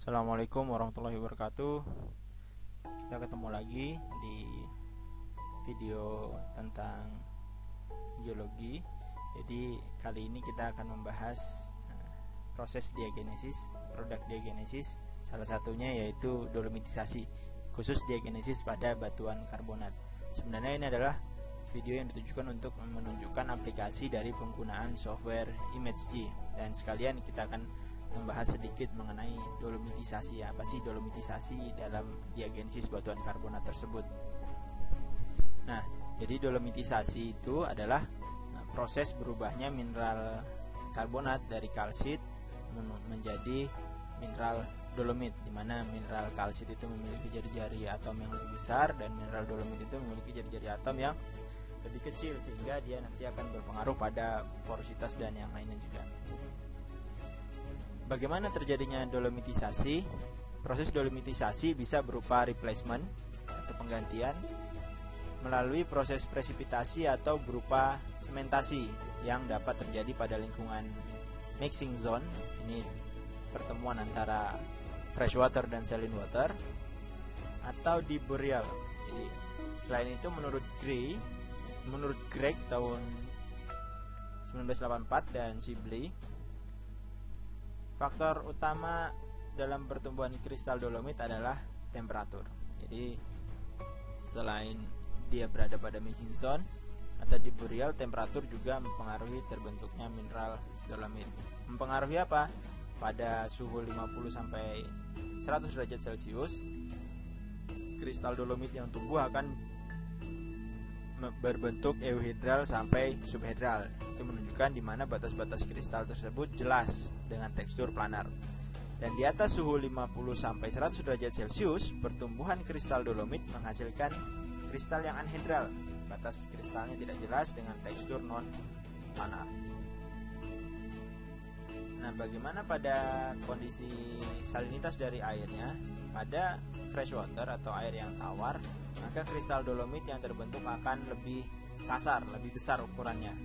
Assalamualaikum warahmatullahi wabarakatuh. Kita ketemu lagi di video tentang geologi. Jadi kali ini kita akan membahas proses diagenesis, produk diagenesis. Salah satunya yaitu dolomitisasi, khusus diagenesis pada batuan karbonat. Sebenarnya ini adalah video yang ditujukan untuk menunjukkan aplikasi dari penggunaan software ImageG, dan sekalian kita akan membahas sedikit mengenai dolomitisasi. Apa sih dolomitisasi dalam diagenesis batuan karbonat tersebut? Nah, jadi dolomitisasi itu adalah proses berubahnya mineral karbonat dari kalsit menjadi mineral dolomit, di mana mineral kalsit itu memiliki jari-jari atom yang lebih besar dan mineral dolomit itu memiliki jari-jari atom yang lebih kecil, sehingga dia nanti akan berpengaruh pada porositas dan yang lainnya juga. Bagaimana terjadinya dolomitisasi? Proses dolomitisasi bisa berupa replacement atau penggantian, melalui proses presipitasi atau berupa sementasi yang dapat terjadi pada lingkungan mixing zone. Ini pertemuan antara freshwater dan saline water, atau di boreal. Jadi, selain itu menurut Gregg tahun 1984 dan Sibley, faktor utama dalam pertumbuhan kristal dolomit adalah temperatur. Jadi selain dia berada pada mixing zone atau di boreal, temperatur juga mempengaruhi terbentuknya mineral dolomit. Mempengaruhi apa? Pada suhu 50 sampai 100 derajat Celcius, kristal dolomit yang tumbuh akan berbentuk euhedral sampai subhedral. Itu menunjukkan di mana batas-batas kristal tersebut jelas dengan tekstur planar. Dan di atas suhu 50 sampai 100 derajat Celcius, pertumbuhan kristal dolomit menghasilkan kristal yang anhedral. Batas kristalnya tidak jelas dengan tekstur non planar. Nah, bagaimana pada kondisi salinitas dari airnya? Pada freshwater atau air yang tawar, maka kristal dolomit yang terbentuk akan lebih kasar, lebih besar ukurannya.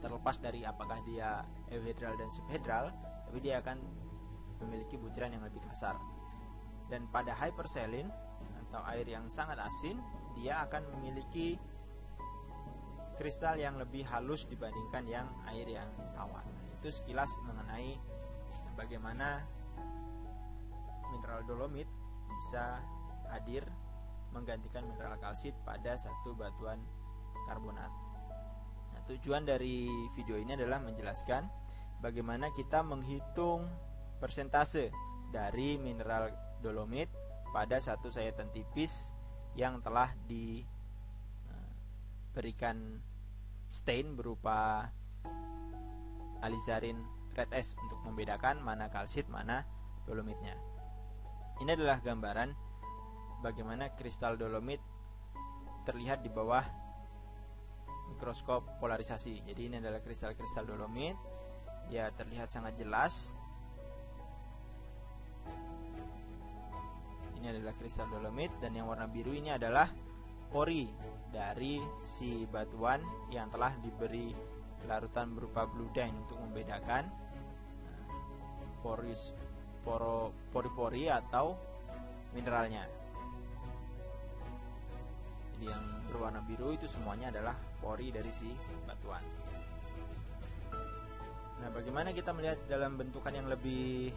Terlepas dari apakah dia euhedral dan subhedral, tapi dia akan memiliki butiran yang lebih kasar. Dan pada hypersaline atau air yang sangat asin, dia akan memiliki kristal yang lebih halus dibandingkan yang air yang tawar. Itu sekilas mengenai bagaimana mineral dolomit bisa hadir menggantikan mineral kalsit pada satu batuan karbonat. Nah, tujuan dari video ini adalah menjelaskan bagaimana kita menghitung persentase dari mineral dolomit pada satu sayatan tipis yang telah diberikan stain berupa alizarin red S untuk membedakan mana kalsit, mana dolomitnya. Ini adalah gambaran bagaimana kristal dolomit terlihat di bawah mikroskop polarisasi. Jadi ini adalah kristal-kristal dolomit. Dia terlihat sangat jelas. Ini adalah kristal dolomit, dan yang warna biru ini adalah pori dari si batuan yang telah diberi larutan berupa blue dye untuk membedakan pori-pori atau mineralnya. Jadi yang berwarna biru itu semuanya adalah pori dari si batuan. Nah, bagaimana kita melihat dalam bentukan yang lebih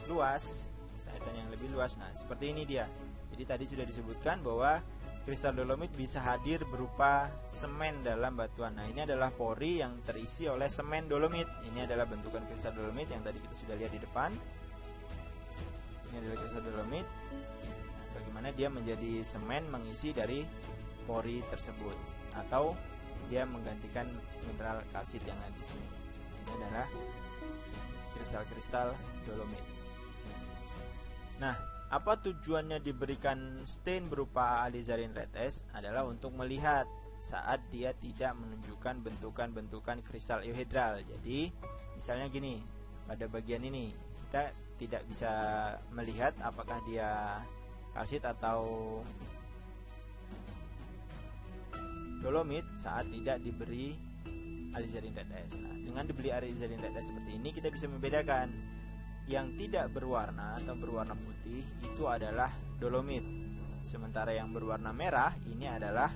luas, sayatan yang lebih luas? Nah, seperti ini dia. Jadi tadi sudah disebutkan bahwa kristal dolomit bisa hadir berupa semen dalam batuan. Nah, ini adalah pori yang terisi oleh semen dolomit. Ini adalah bentukan kristal dolomit yang tadi kita sudah lihat di depan. Ini adalah kristal dolomit. Bagaimana dia menjadi semen mengisi dari pori tersebut, atau dia menggantikan mineral kalsit yang ada di sini. Ini adalah kristal-kristal dolomit. Nah, apa tujuannya diberikan stain berupa alizarin red S? Adalah untuk melihat saat dia tidak menunjukkan bentukan-bentukan kristal euhedral. Jadi, misalnya gini, pada bagian ini kita tidak bisa melihat apakah dia kalsit atau dolomit saat tidak diberi alizarin red S. Nah, dengan diberi alizarin red S seperti ini, kita bisa membedakan yang tidak berwarna atau berwarna putih itu adalah dolomit. Sementara yang berwarna merah ini adalah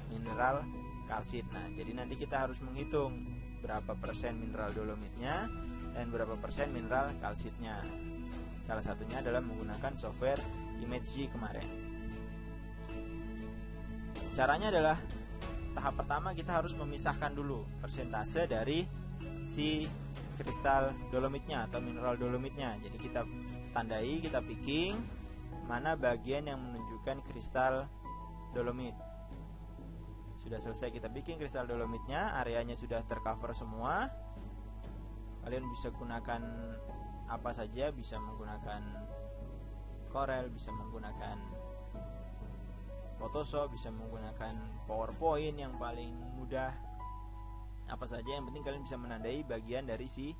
mineral kalsit. Nah, jadi nanti kita harus menghitung berapa persen mineral dolomitnya dan berapa persen mineral kalsitnya. Salah satunya adalah menggunakan software ImageG kemarin. Caranya adalah tahap pertama kita harus memisahkan dulu persentase dari si kristal dolomitnya atau mineral dolomitnya. Jadi kita tandai, kita picking mana bagian yang menunjukkan kristal dolomit. Sudah selesai kita bikin kristal dolomitnya, areanya sudah tercover semua. Kalian bisa gunakan apa saja, bisa menggunakan Corel, bisa menggunakan Photoshop, bisa menggunakan PowerPoint yang paling mudah. Apa saja, yang penting kalian bisa menandai bagian dari si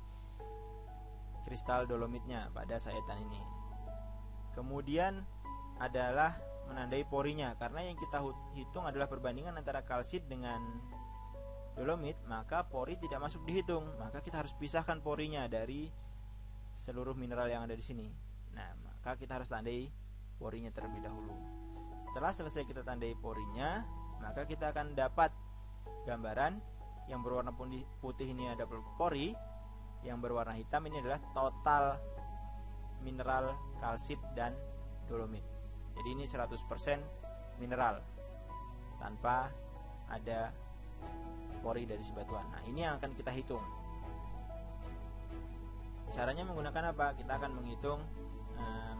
kristal dolomitnya pada sayetan ini. Kemudian adalah menandai porinya, karena yang kita hitung adalah perbandingan antara kalsit dengan dolomit, maka pori tidak masuk dihitung, maka kita harus pisahkan porinya dari seluruh mineral yang ada di sini. Nah, maka kita harus tandai porinya terlebih dahulu. Setelah selesai kita tandai porinya, maka kita akan dapat gambaran yang berwarna putih ini ada pori, yang berwarna hitam ini adalah total mineral kalsit dan dolomit. Jadi ini 100% mineral tanpa ada pori dari si batuan. Nah, ini yang akan kita hitung. Caranya menggunakan apa? Kita akan menghitung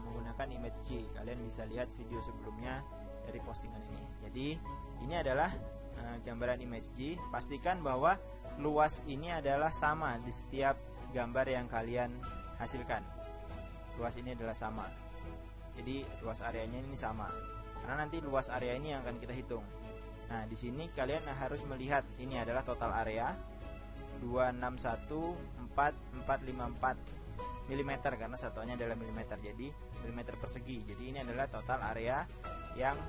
menggunakan ImageG. Kalian bisa lihat video sebelumnya dari postingan ini. Jadi ini adalah gambaran ImageG. Pastikan bahwa luas ini adalah sama di setiap gambar yang kalian hasilkan. Luas ini adalah sama. Jadi luas areanya ini sama. Karena nanti luas area ini yang akan kita hitung. Nah, di sini kalian harus melihat ini adalah total area 2614454 mm karena satuannya adalah milimeter. Jadi milimeter persegi. Jadi ini adalah total area yang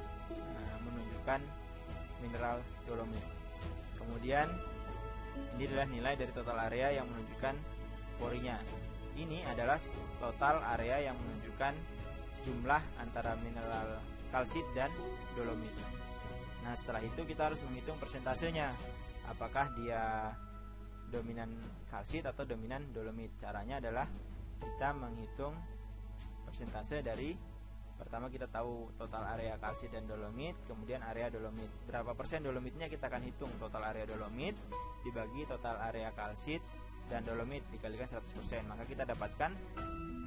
menunjukkan mineral dolomit. Kemudian ini adalah nilai dari total area yang menunjukkan porinya. Ini adalah total area yang menunjukkan jumlah antara mineral kalsit dan dolomit. Nah, setelah itu kita harus menghitung persentasenya. Apakah dia dominan kalsit atau dominan dolomit? Caranya adalah kita menghitung persentase dari, pertama kita tahu total area kalsit dan dolomit, kemudian area dolomit. Berapa persen dolomitnya kita akan hitung. Total area dolomit dibagi total area kalsit dan dolomit dikalikan 100%, maka kita dapatkan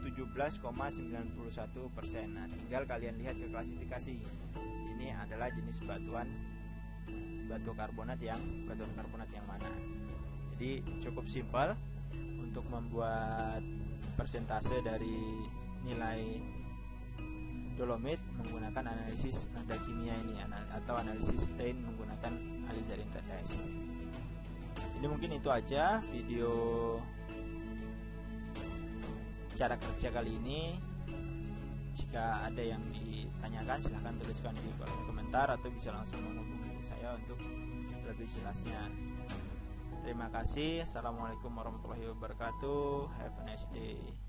17,91%. Nah, tinggal kalian lihat ke klasifikasi. Ini adalah jenis batuan karbonat yang mana. Jadi cukup simpel untuk membuat persentase dari nilai dolomit menggunakan analisis nada kimia ini atau analisis stain menggunakan alizarin test. Ini mungkin itu aja video cara kerja kali ini. Jika ada yang ditanyakan silahkan tuliskan di kolom komentar atau bisa langsung menghubungi saya untuk lebih jelasnya. Terima kasih. Assalamualaikum warahmatullahi wabarakatuh. Have a nice day.